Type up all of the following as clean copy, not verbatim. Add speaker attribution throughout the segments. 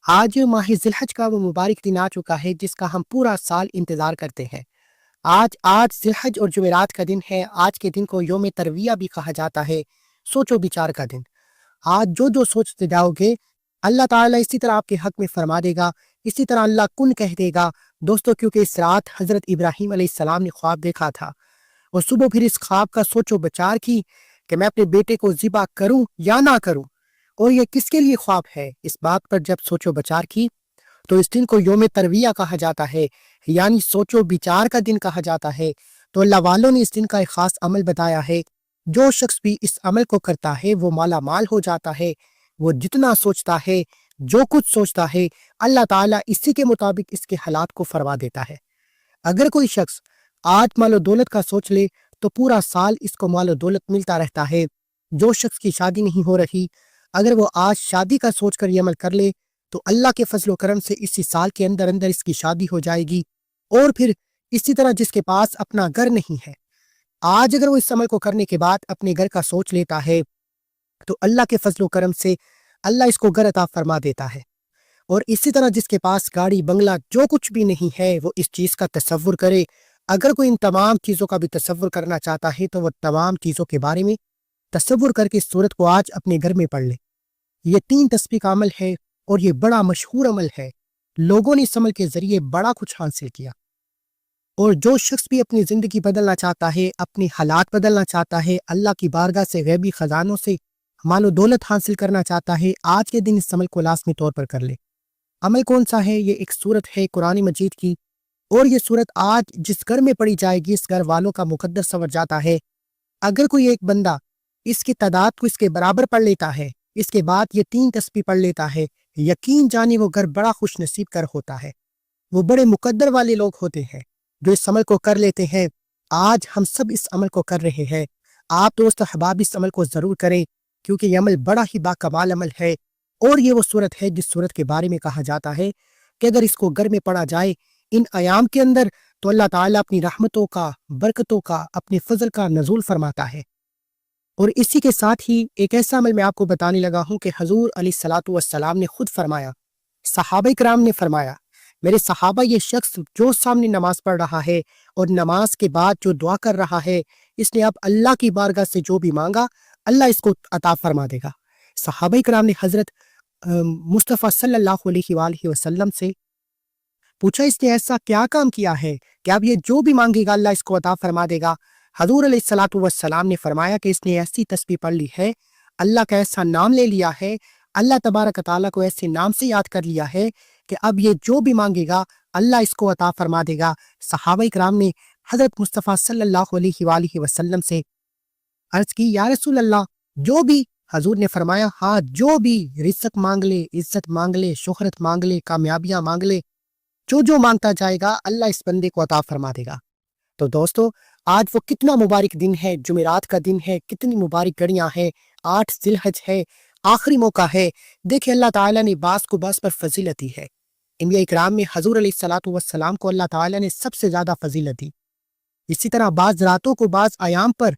Speaker 1: آج ماہ ذی الحج کا وہ مبارک دن آ چکا ہے جس کا ہم پورا سال انتظار کرتے ہیں۔ آج ذی الحج اور جمعرات کا دن ہے۔ آج کے دن کو یوم ترویہ بھی کہا جاتا ہے، سوچ و بچار کا دن۔ آج جو سوچتے جاؤ گے اللہ تعالیٰ اسی طرح آپ کے حق میں فرما دے گا، اسی طرح اللہ کن کہہ دے گا دوستو، کیونکہ اس رات حضرت ابراہیم علیہ السلام نے خواب دیکھا تھا اور صبح پھر اس خواب کا سوچ و بچار کی کہ میں اپنے بیٹے کو ذبح کروں یا نہ کروں، اور یہ کس کے لیے خواب ہے۔ اس بات پر جب سوچ و بچار کی تو اس دن کو یوم ترویہ کہا جاتا ہے، یعنی سوچ و بچار کا دن کہا جاتا ہے۔ تو اللہ والوں نے اس دن کا ایک خاص عمل بتایا ہے، جو شخص بھی اس عمل کو کرتا ہے وہ مالا مال ہو جاتا ہے۔ وہ جتنا سوچتا ہے، جو کچھ سوچتا ہے، اللہ تعالیٰ اسی کے مطابق اس کے حالات کو فرما دیتا ہے۔ اگر کوئی شخص آج مال و دولت کا سوچ لے تو پورا سال اس کو مال و دولت ملتا رہتا ہے۔ جو شخص کی شادی نہیں ہو رہی، اگر وہ آج شادی کا سوچ کر یہ عمل کر لے تو اللہ کے فضل و کرم سے اسی سال کے اندر اندر اس کی شادی ہو جائے گی۔ اور پھر اسی طرح جس کے پاس اپنا گھر نہیں ہے، آج اگر وہ اس عمل کو کرنے کے بعد اپنے گھر کا سوچ لیتا ہے تو اللہ کے فضل و کرم سے اللہ اس کو گھر عطا فرما دیتا ہے۔ اور اسی طرح جس کے پاس گاڑی بنگلہ جو کچھ بھی نہیں ہے وہ اس چیز کا تصور کرے۔ اگر کوئی ان تمام چیزوں کا بھی تصور کرنا چاہتا ہے تو وہ تمام چیزوں کے بارے میں تصور کر کے اس صورت کو آج اپنے گھر میں پڑھ لے۔ یہ 3 تسبیح کا عمل ہے اور یہ بڑا مشہور عمل ہے۔ لوگوں نے اس عمل کے ذریعے بڑا کچھ حاصل کیا۔ اور جو شخص بھی اپنی زندگی بدلنا چاہتا ہے، اپنی حالات بدلنا چاہتا ہے، اللہ کی بارگاہ سے غیبی خزانوں سے مال و دولت حاصل کرنا چاہتا ہے، آج کے دن اس عمل کو لازمی طور پر کر لے۔ عمل کون سا ہے؟ یہ ایک سورت ہے قرآن مجید کی، اور یہ سورت آج جس گھر میں پڑھی جائے گی اس گھر والوں کا مقدس سمجھ جاتا ہے۔ اگر کوئی ایک بندہ اس کی تعداد کو اس کے برابر پڑھ لیتا ہے، اس کے بعد یہ 3 تسبیح پڑھ لیتا ہے، یقین جانے وہ گھر بڑا خوش نصیب کر ہوتا ہے۔ وہ بڑے مقدر والے لوگ ہوتے ہیں جو اس عمل کو کر لیتے ہیں۔ آج ہم سب اس عمل کو کر رہے ہیں۔ آپ دوست احباب اس عمل کو ضرور کریں، کیونکہ یہ عمل بڑا ہی باکمال عمل ہے۔ اور یہ وہ صورت ہے جس صورت کے بارے میں کہا جاتا ہے کہ اگر اس کو گھر میں پڑھا جائے ان ایام کے اندر تو اللہ تعالیٰ اپنی رحمتوں کا، برکتوں کا، اپنے فضل کا نزول فرماتا ہے۔ اور اسی کے ساتھ ہی ایک ایسا عمل میں آپ کو بتانے لگا ہوں کہ حضور علیہ الصلاۃ والسلام نے خود فرمایا، صحابہ کرام نے فرمایا، میرے صحابہ، یہ شخص جو سامنے نماز پڑھ رہا ہے اور نماز کے بعد جو دعا کر رہا ہے، اس نے اب اللہ کی بارگاہ سے جو بھی مانگا اللہ اس کو عطا فرما دے گا۔ صحابہ کرام نے حضرت مصطفیٰ صلی اللہ علیہ وآلہ وسلم سے پوچھا، اس نے ایسا کیا کام کیا ہے کہ اب یہ جو بھی مانگے گا اللہ اس کو عطا فرما دے گا؟ حضور علیہ الصلاۃ والسلام نے فرمایا کہ اس نے ایسی تسبیح پڑھ لی ہے، اللہ کا ایسا نام لے لیا ہے، اللہ تبارک تعالیٰ کو ایسے نام سے یاد کر لیا ہے کہ اب یہ جو بھی مانگے گا اللہ اس کو عطا فرما دے گا۔ صحابہ کرام نے حضرت مصطفیٰ صلی اللہ علیہ وآلہ وسلم سے عرض کی، یا رسول اللہ، جو بھی؟ حضور نے فرمایا، ہاں، جو بھی رزق مانگ لے، عزت مانگ لے، شہرت مانگ لے، کامیابیاں مانگ لے، جو مانگتا جائے گا اللہ اس بندے کو عطا فرما دے گا۔ تو دوستو، آج وہ کتنا مبارک دن ہے، جمعرات کا دن ہے، کتنی مبارک گھڑیاں ہیں، 8 ذی الحج ہے، آخری موقع ہے۔ دیکھیں اللہ تعالیٰ نے بعض کو بعض پر فضیلت دی ہے۔ انبیاء اکرام میں حضور علیہ الصلاۃ والسلام کو اللہ تعالیٰ نے سب سے زیادہ فضیلت دی۔ اسی طرح بعض راتوں کو بعض ایام پر،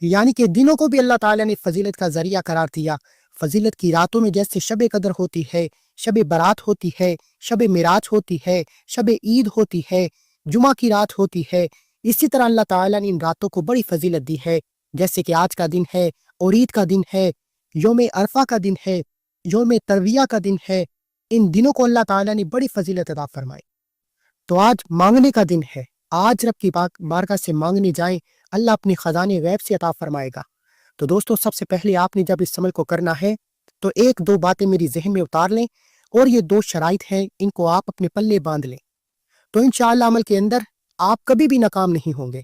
Speaker 1: یعنی کہ دنوں کو بھی اللہ تعالیٰ نے فضیلت کا ذریعہ قرار دیا۔ فضیلت کی راتوں میں جیسے شب قدر ہوتی ہے، شب برات ہوتی ہے، شب معراج ہوتی ہے، شب عید ہوتی ہے، جمعہ کی رات ہوتی ہے، اسی طرح اللہ تعالیٰ نے ان راتوں کو بڑی فضیلت دی ہے۔ جیسے کہ آج کا دن ہے اور عید کا دن ہے، یوم عرفہ کا دن ہے، یوم ترویہ کا دن ہے، ان دنوں کو اللہ تعالیٰ نے بڑی فضیلت عطا فرمائی۔ تو آج مانگنے کا دن ہے، آج رب کی بارگاہ سے مانگنے جائیں، اللہ اپنے خزانے غیب سے عطا فرمائے گا۔ تو دوستو، سب سے پہلے آپ نے جب اس عمل کو کرنا ہے تو 1-2 باتیں میری ذہن میں اتار لیں، اور یہ 2 شرائط ہیں، ان کو آپ اپنے پلے باندھ لیں، تو انشاءاللہ عمل کے اندر آپ کبھی بھی ناکام نہیں ہوں گے۔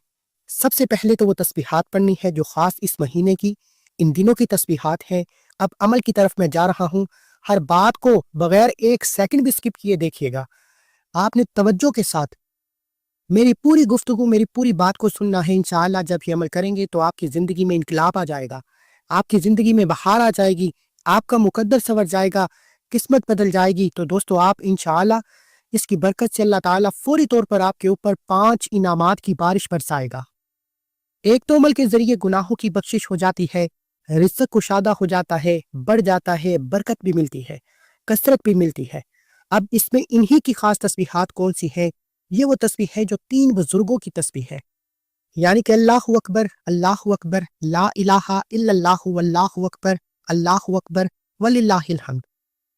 Speaker 1: سب سے پہلے تو وہ تسبیحات پڑھنی ہے جو خاص اس مہینے کی، ان دنوں کی تسبیحات ہیں۔ اب عمل کی طرف میں جا رہا ہوں، ہر بات کو بغیر 1 سیکنڈ بھی سکپ کیے دیکھیے گا۔ آپ نے توجہ کے ساتھ میری پوری گفتگو، میری پوری بات کو سننا ہے۔ انشاءاللہ جب یہ عمل کریں گے تو آپ کی زندگی میں انقلاب آ جائے گا، آپ کی زندگی میں بہار آ جائے گی، آپ کا مقدر سنور جائے گا، قسمت بدل جائے گی۔ تو دوستو، آپ انشاءاللہ اس کی برکت سے اللہ تعالیٰ فوری طور پر آپ کے اوپر 5 انعامات کی بارش برسائے گا۔ ایک تو عمل کے ذریعے گناہوں کی بخشش ہو جاتی ہے، رزق کشادہ ہو جاتا ہے، بڑھ جاتا ہے، برکت بھی ملتی ہے، کثرت بھی ملتی ہے۔ اب اس میں انہی کی خاص تسبیحات کون سی ہے؟ یہ وہ تسبیح ہے جو 3 بزرگوں کی تسبیح ہے، یعنی کہ اللہ اکبر، لا الہ الا اللہ واللہ اکبر وللہ الحمد۔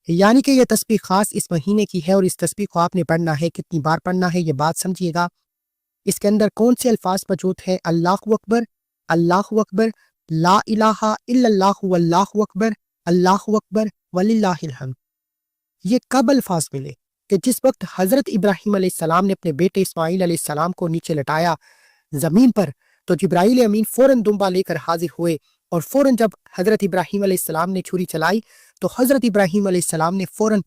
Speaker 1: یعنی کہ یہ تسبیح خاص اس مہینے کی ہے، اور اس تسبیح کو آپ نے پڑھنا ہے، کتنی بار پڑھنا ہے یہ بات سمجھیے گا۔ اس کے اندر کون سے الفاظ موجود ہیں؟ اللہ اکبر، لا الہ الا اللہ واللہ اکبر وللہ الحمد۔ یہ کب الفاظ ملے؟ کہ جس وقت حضرت ابراہیم علیہ السلام نے اپنے بیٹے اسماعیل علیہ السلام کو نیچے لٹایا زمین پر، تو جبرائیل امین فوراً دمبا لے کر حاضر ہوئے، اور فوراً جب حضرت ابراہیم علیہ السلام نے چھری چلائی تو حضرت ابراہیم علیہ السلام نے فوراً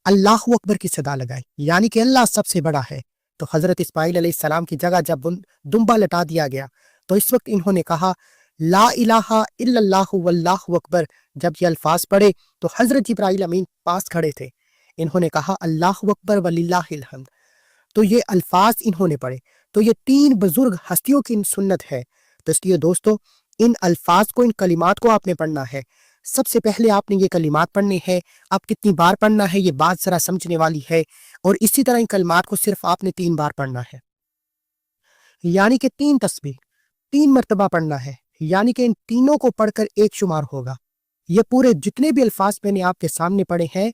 Speaker 1: اللہ اکبر کی صدا لگائی، یعنی کہ اللہ سب سے بڑا ہے۔ تو حضرت اسماعیل علیہ السلام کی جگہ جب دمبا لٹا دیا گیا تو اس وقت انہوں نے کہا لا الہ الا اللہ واللہ اکبر۔ جب یہ الفاظ پڑھے تو حضرت جبرائیل امین پاس کھڑے تھے، انہوں نے کہا اللہ اکبر وللہ الحمد۔ تو یہ الفاظ انہوں نے پڑھے، تو یہ 3 بزرگ ہستیوں کی سنت ہے۔ تو اس لیے دوستو ان الفاظ کو، ان کلمات کو آپ نے پڑھنا ہے۔ سب سے پہلے آپ نے یہ کلمات پڑھنے ہیں، اب کتنی بار پڑھنا ہے یہ بات ذرا سمجھنے والی ہے، اور اسی طرح ان کلمات کو صرف آپ نے 3 بار پڑھنا ہے، یعنی کہ 3 تسبیح 3 مرتبہ پڑھنا ہے، یعنی کہ ان تینوں کو پڑھ کر ایک شمار ہوگا۔ یہ پورے جتنے بھی الفاظ میں نے آپ کے سامنے پڑھے ہیں،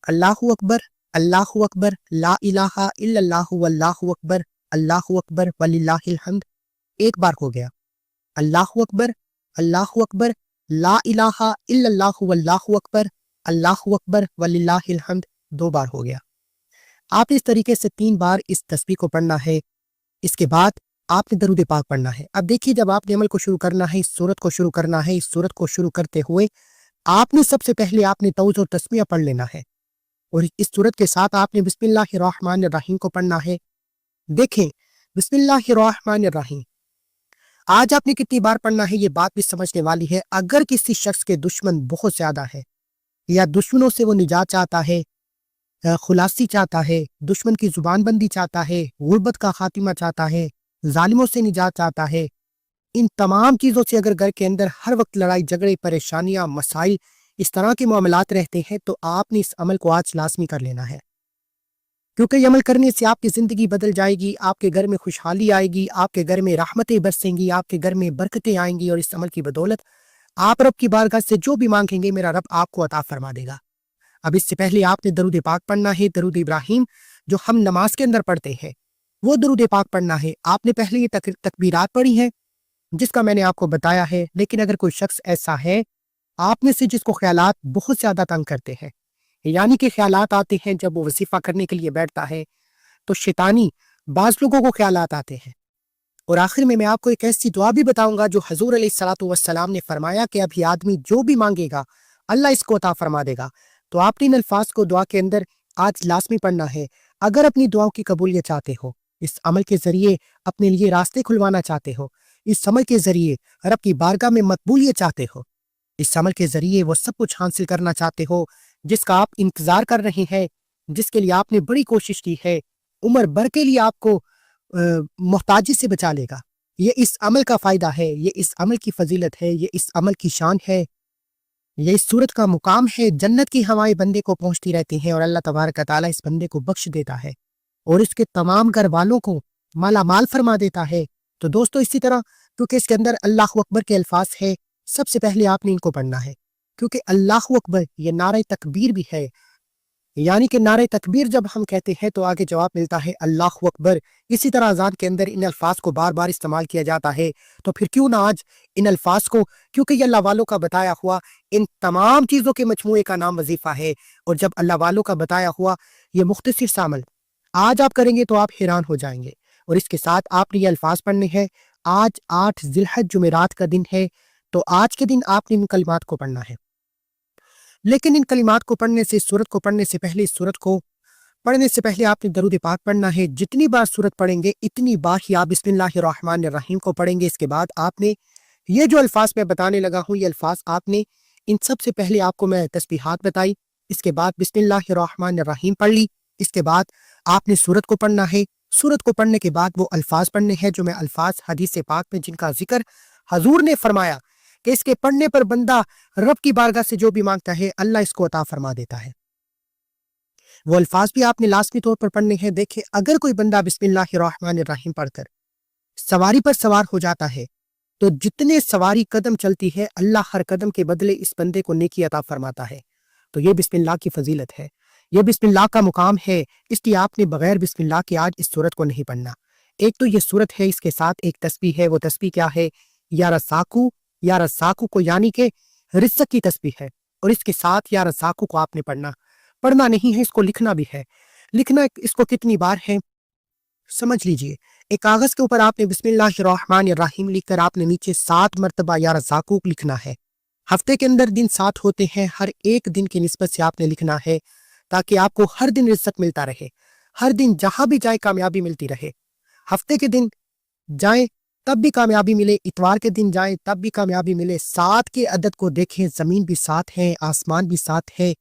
Speaker 1: اللہ اکبر، لا الہ الا اللہ واللہ اکبر وللہ الحمد، ایک بار ہو گیا۔ اللہ اکبر، لا الہ الا اللہ واللہ اکبر وللہ الحمد، 2 بار ہو گیا۔ آپ نے اس طریقے سے 3 بار اس تسبیح کو پڑھنا ہے۔ اس کے بعد آپ نے درود پاک پڑھنا ہے۔ اب دیکھیے جب آپ نے عمل کو شروع کرنا ہے، اس سورت کو شروع کرنا ہے، اس سورت کو شروع کرتے ہوئے آپ نے سب سے پہلے آپ نے توجہ اور تسمیہ پڑھ لینا ہے، اور اس سورت کے ساتھ آپ نے بسم اللہ الرحمن الرحیم کو پڑھنا ہے۔ دیکھیں بسم اللہ الرحمن الرحیم آج آپ نے کتنی بار پڑھنا ہے یہ بات بھی سمجھنے والی ہے۔ اگر کسی شخص کے دشمن بہت زیادہ ہے، یا دشمنوں سے وہ نجات چاہتا ہے، خلاصی چاہتا ہے، دشمن کی زبان بندی چاہتا ہے، غربت کا خاتمہ چاہتا ہے، ظالموں سے نجات چاہتا ہے، ان تمام چیزوں سے اگر گھر کے اندر ہر وقت لڑائی جھگڑے، پریشانیاں، مسائل، اس طرح کے معاملات رہتے ہیں، تو آپ نے اس عمل کو آج لازمی کر لینا ہے، کیونکہ یہ عمل کرنے سے آپ کی زندگی بدل جائے گی، آپ کے گھر میں خوشحالی آئے گی، آپ کے گھر میں رحمتیں برسیں گی، آپ کے گھر میں برکتیں آئیں گی، اور اس عمل کی بدولت آپ رب کی بارگاہ سے جو بھی مانگیں گے میرا رب آپ کو عطا فرما دے گا۔ اب اس سے پہلے آپ نے درود پاک پڑھنا ہے، درود ابراہیم جو ہم نماز کے اندر پڑھتے ہیں وہ درود پاک پڑھنا ہے۔ آپ نے پہلے یہ تکبیرات پڑھی ہیں جس کا میں نے آپ کو بتایا ہے، لیکن اگر کوئی شخص ایسا ہے آپ میں سے جس کو خیالات بہت زیادہ تنگ کرتے ہیں، یعنی کہ خیالات آتے ہیں جب وہ وظیفہ کرنے کے لیے بیٹھتا ہے تو شیطانی بعض لوگوں کو خیالات آتے ہیں، اور آخر میں آپ کو ایک ایسی دعا بھی بتاؤں گا جو حضور علیہ الصلوۃ والسلام نے فرمایا کہ ابھی آدمی جو بھی مانگے گا اللہ اس کو عطا فرما دے گا۔ تو آپ نے ان الفاظ کو دعا کے اندر آج لازمی پڑھنا ہے۔ اگر اپنی دعاؤں کی قبولیت چاہتے ہو، اس عمل کے ذریعے اپنے لیے راستے کھلوانا چاہتے ہو، اس عمل کے ذریعے رب کی بارگاہ میں مقبولیت چاہتے ہو، اس عمل کے ذریعے وہ سب کچھ حاصل کرنا چاہتے ہو جس کا آپ انتظار کر رہے ہیں، جس کے لیے آپ نے بڑی کوشش کی ہے، عمر بھر کے لیے آپ کو محتاجی سے بچا لے گا، یہ اس عمل کا فائدہ ہے، یہ اس عمل کی فضیلت ہے، یہ اس عمل کی شان ہے، یہ اس صورت کا مقام ہے۔ جنت کی ہوائیں بندے کو پہنچتی رہتی ہیں، اور اللہ تبارک تعالیٰ اس بندے کو بخش دیتا ہے اور اس کے تمام گھر والوں کو مالا مال فرما دیتا ہے۔ تو دوستو اسی طرح کیونکہ اس کے اندر اللہ اکبر کے الفاظ ہے، سب سے پہلے آپ نے ان کو پڑھنا ہے، کیونکہ اللہ اکبر یہ نعرہ تکبیر بھی ہے، یعنی کہ نعرہ تکبیر جب ہم کہتے ہیں تو آگے جواب ملتا ہے اللہ اکبر۔ اسی طرح اذان کے اندر ان الفاظ کو بار بار استعمال کیا جاتا ہے، تو پھر کیوں نہ آج ان الفاظ کو، کیونکہ یہ اللہ والوں کا بتایا ہوا ان تمام چیزوں کے مجموعے کا نام وظیفہ ہے، اور جب اللہ والوں کا بتایا ہوا یہ مختصر سا عمل آج آپ کریں گے تو آپ حیران ہو جائیں گے، اور اس کے ساتھ آپ نے یہ الفاظ پڑھنے ہیں۔ آج 8 ذی الحجہ جمعرات کا دن ہے، تو آج کے دن آپ نے ان کلمات کو پڑھنا ہے، لیکن ان کلمات کو پڑھنے سے، سورت کو پڑھنے سے پہلے، سورت کو پڑھنے سے پہلے آپ نے درود پاک پڑھنا ہے۔ جتنی بار سورت پڑھیں گے اتنی بار ہی آپ بسم اللہ الرحمن الرحیم کو پڑھیں گے۔ اس کے بعد آپ نے یہ جو الفاظ میں بتانے لگا ہوں، یہ الفاظ آپ نے ان سب سے پہلے آپ کو میں تسبیحات بتائی، اس کے بعد بسم اللہ الرحمن الرحیم پڑھ لی، اس کے بعد آپ نے سورت کو پڑھنا ہے۔ سورت کو پڑھنے کے بعد وہ الفاظ پڑھنے ہیں جو میں الفاظ حدیث پاک میں جن کا ذکر حضور نے فرمایا کہ اس کے پڑھنے پر بندہ رب کی بارگاہ سے جو بھی مانگتا ہے اللہ اس کو عطا فرما دیتا ہے۔ وہ الفاظ بھی آپ نے لازمی طور پر پڑھنے ہیں۔ دیکھیں، اگر کوئی بندہ بسم اللہ الرحمن الرحیم پڑھ کر سواری پر سوار ہو جاتا ہے تو جتنے سواری قدم چلتی ہے اللہ ہر قدم کے بدلے اس بندے کو نیکی عطا فرماتا ہے۔ تو یہ بسم اللہ کی فضیلت ہے، یہ بسم اللہ کا مقام ہے، اس لیے آپ نے بغیر بسم اللہ کے آج اس سورت کو نہیں پڑھنا۔ ایک تو یہ سورت ہے، اس کے ساتھ ایک تسبیح ہے، وہ تسبیح کیا ہے؟ یا رزاقو، یا رزاقو کو یعنی کہ رزق کی تسبیح ہے، اور اس کے ساتھ یا رزاقو کو آپ نے پڑھنا نہیں ہے، اس کو لکھنا بھی ہے۔ لکھنا اس کو کتنی بار ہے سمجھ لیجئے۔ ایک کاغذ کے اوپر آپ نے بسم اللہ الرحمن الرحیم لکھ کر آپ نے نیچے 7 مرتبہ یا رزاقو لکھنا ہے۔ ہفتے کے اندر دن 7 ہوتے ہیں، ہر ایک دن کی نسبت سے آپ نے لکھنا ہے تاکہ آپ کو ہر دن رزق ملتا رہے، ہر دن جہاں بھی جائے کامیابی ملتی رہے۔ ہفتے کے دن جائیں تب بھی کامیابی ملے، اتوار کے دن جائیں تب بھی کامیابی ملے۔ 7 کے عدد کو دیکھیں، زمین بھی 7 ہے، آسمان بھی 7 ہے،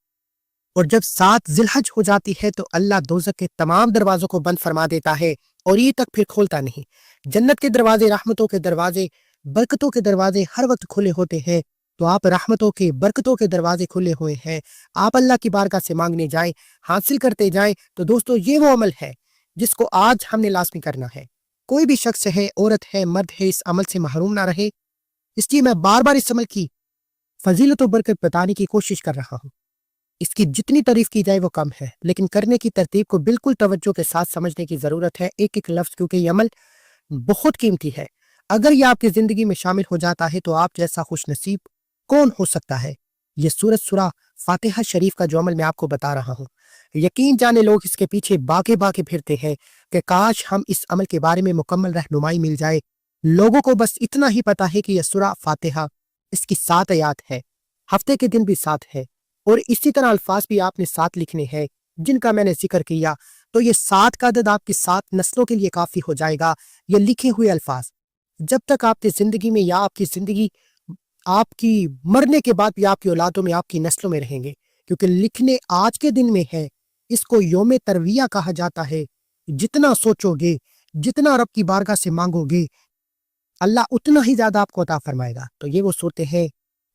Speaker 1: اور جب 7 ذی الحج ہو جاتی ہے تو اللہ دوزخ کے تمام دروازوں کو بند فرما دیتا ہے اور یہ تک پھر کھولتا نہیں۔ جنت کے دروازے، رحمتوں کے دروازے، برکتوں کے دروازے ہر وقت کھلے ہوتے ہیں، تو آپ رحمتوں کے، برکتوں کے دروازے کھلے ہوئے ہیں، آپ اللہ کی بارگاہ سے مانگنے جائیں، حاصل کرتے جائیں۔ تو دوستو یہ وہ عمل ہے جس کو آج ہم نے لازمی کرنا ہے۔ کوئی بھی شخص ہے، عورت ہے، مرد ہے، اس عمل سے محروم نہ رہے۔ اس لیے میں بار بار اس عمل کی فضیلت و برکت بتانے کی کوشش کر رہا ہوں۔ اس کی جتنی تعریف کی جائے وہ کم ہے، لیکن کرنے کی ترتیب کو بالکل توجہ کے ساتھ سمجھنے کی ضرورت ہے، ایک ایک لفظ، کیونکہ یہ عمل بہت قیمتی ہے۔ اگر یہ آپ کی زندگی میں شامل ہو جاتا ہے تو آپ جیسا خوش نصیب کون ہو سکتا ہے؟ یہ سورہ فاتحہ شریف کا جو عمل میں آپ کو بتا رہا ہوں، یقین جانے لوگ اس کے پیچھے باغے پھرتے ہیں کہ کاش ہم اس عمل کے بارے میں مکمل رہنمائی مل جائے۔ لوگوں کو بس اتنا ہی پتا ہے کہ یہ سورہ فاتحہ، اس کی 7 آیات ہے، ہفتے کے دن بھی 7 ہے، اور اسی طرح الفاظ بھی آپ نے 7 لکھنے ہیں جن کا میں نے ذکر کیا۔ تو یہ 7 کا عدد آپ کی 7 نسلوں کے لیے کافی ہو جائے گا۔ یہ لکھے ہوئے الفاظ جب تک آپ کی زندگی میں، یا آپ کی زندگی آپ کی مرنے کے بعد بھی آپ کی اولادوں میں، آپ کی نسلوں میں رہیں گے، کیونکہ لکھنے آج کے دن میں ہے۔ اس کو یوم ترویہ کہا جاتا ہے۔ جتنا سوچو گے، جتنا رب کی بارگاہ سے مانگو گے، اللہ اتنا ہی زیادہ آپ کو عطا فرمائے گا۔ تو یہ وہ صورتیں ہیں،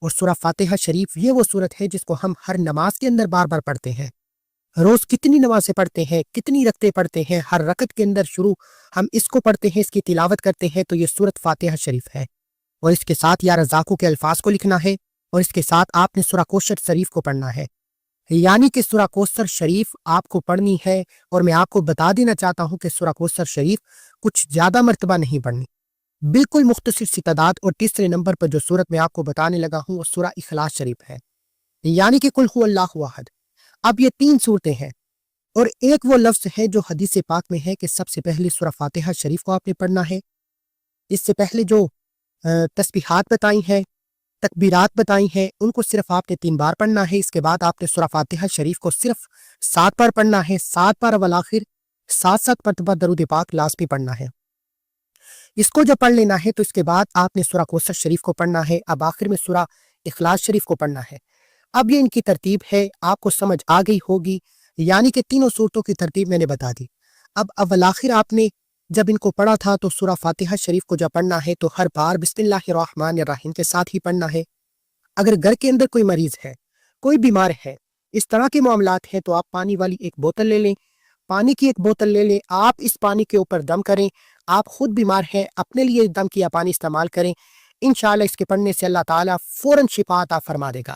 Speaker 1: اور سورہ فاتحہ شریف یہ وہ صورت ہے جس کو ہم ہر نماز کے اندر بار بار پڑھتے ہیں۔ روز کتنی نمازیں پڑھتے ہیں، کتنی رکعتیں پڑھتے ہیں، ہر رکعت کے اندر شروع ہم اس کو پڑھتے ہیں، اس کی تلاوت کرتے ہیں۔ تو یہ سورت فاتحہ شریف ہے، اور اس کے ساتھ یا رزاقو کے الفاظ کو لکھنا ہے، اور اس کے ساتھ آپ نے سورہ کوثر شریف کو پڑھنا ہے، یعنی کہ سورہ کوثر شریف آپ کو پڑھنی ہے۔ اور میں آپ کو بتا دینا چاہتا ہوں کہ سورہ کوثر شریف کچھ زیادہ مرتبہ نہیں پڑھنی، بالکل مختصر سی تعداد۔ اور تیسرے نمبر پر جو سورت میں آپ کو بتانے لگا ہوں وہ سورہ اخلاص شریف ہے، یعنی کہ قل هو اللہ احد۔ اب یہ 3 صورتیں ہیں، اور ایک وہ لفظ ہے جو حدیث پاک میں ہے کہ سب سے پہلے سورہ فاتحہ شریف کو آپ نے پڑھنا ہے۔ اس سے پہلے جو تسبیحات بتائی ہیں، تکبیرات بتائی ہیں، ان کو صرف آپ نے 3 بار پڑھنا ہے۔ اس کے بعد آپ نے سورہ فاتحہ شریف کو صرف 7 بار پڑھنا ہے، 7 بار والآخر 7 مرتبہ درود پاک لازمی پڑھنا ہے۔ اس کو جب پڑھ لینا ہے تو اس کے بعد آپ نے سورہ کوثر شریف کو پڑھنا ہے، اب آخر میں سورہ اخلاص شریف کو پڑھنا ہے۔ اب یہ ان کی ترتیب ہے، آپ کو سمجھ آ گئی ہوگی، یعنی کہ تینوں صورتوں کی ترتیب میں نے بتا دی۔ اب اول آخر آپ نے جب ان کو پڑھا تھا تو سورہ فاتحہ شریف کو جب پڑھنا ہے تو ہر بار بسم اللہ الرحمن الرحیم کے ساتھ ہی پڑھنا ہے۔ اگر گھر کے اندر کوئی مریض ہے، کوئی بیمار ہے، اس طرح کے معاملات ہیں، تو آپ پانی والی ایک بوتل لے لیں، پانی کی ایک بوتل لے لیں، آپ اس پانی کے اوپر دم کریں۔ آپ خود بیمار ہیں، اپنے لیے دم کیا پانی استعمال کریں، انشاءاللہ اس کے پڑھنے سے اللہ تعالیٰ فوراً شفا عطا فرما دے گا۔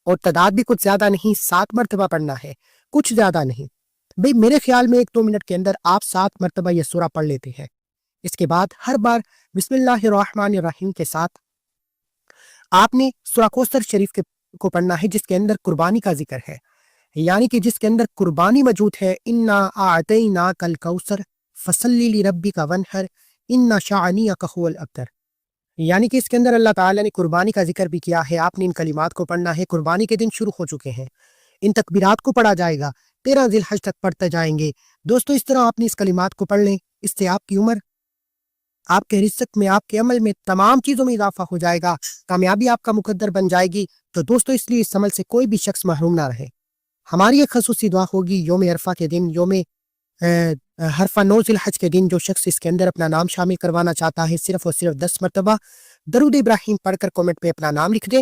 Speaker 1: اور تعداد بھی کچھ زیادہ نہیں، 7 مرتبہ پڑھنا ہے، کچھ زیادہ نہیں۔ بھئی میرے خیال میں 1-2 منٹ کے اندر آپ 7 مرتبہ یہ سورہ پڑھ لیتے ہیں۔ اس کے بعد ہر بار بسم اللہ الرحمن الرحیم کے ساتھ آپ نے سورہ کوثر شریف کو پڑھنا ہے، جس کے اندر قربانی کا ذکر ہے، یعنی کہ جس کے اندر قربانی موجود ہے۔ انا اعطیناک الکوثر فصلی لربک وانحر ان شانئک هو الابتر، یعنی کہ اس کے اندر اللہ تعالیٰ نے قربانی کا ذکر بھی کیا ہے۔ آپ نے ان کلمات کو پڑھنا ہے، قربانی کے دن شروع ہو چکے ہیں، ان تکبیرات کو پڑھا جائے گا، 13 ذی الحج تک پڑھتے جائیں گے۔ دوستو اس طرح آپ نے اس کلمات کو پڑھ لیں، اس سے آپ کی عمر، آپ کے رزق میں، آپ کے عمل میں، تمام چیزوں میں اضافہ ہو جائے گا، کامیابی آپ کا مقدر بن جائے گی۔ تو دوستو اس لیے اس عمل سے کوئی بھی شخص محروم نہ رہے۔ ہماری ایک خصوصی دعا ہوگی یوم عرفہ کے دن، یوم حرفہ 9 ذی الحج کے دن، جو شخص اس کے اندر اپنا نام شامل کروانا چاہتا ہے صرف اور صرف 10 مرتبہ درود ابراہیم پڑھ کر کومنٹ پہ اپنا نام لکھ دے۔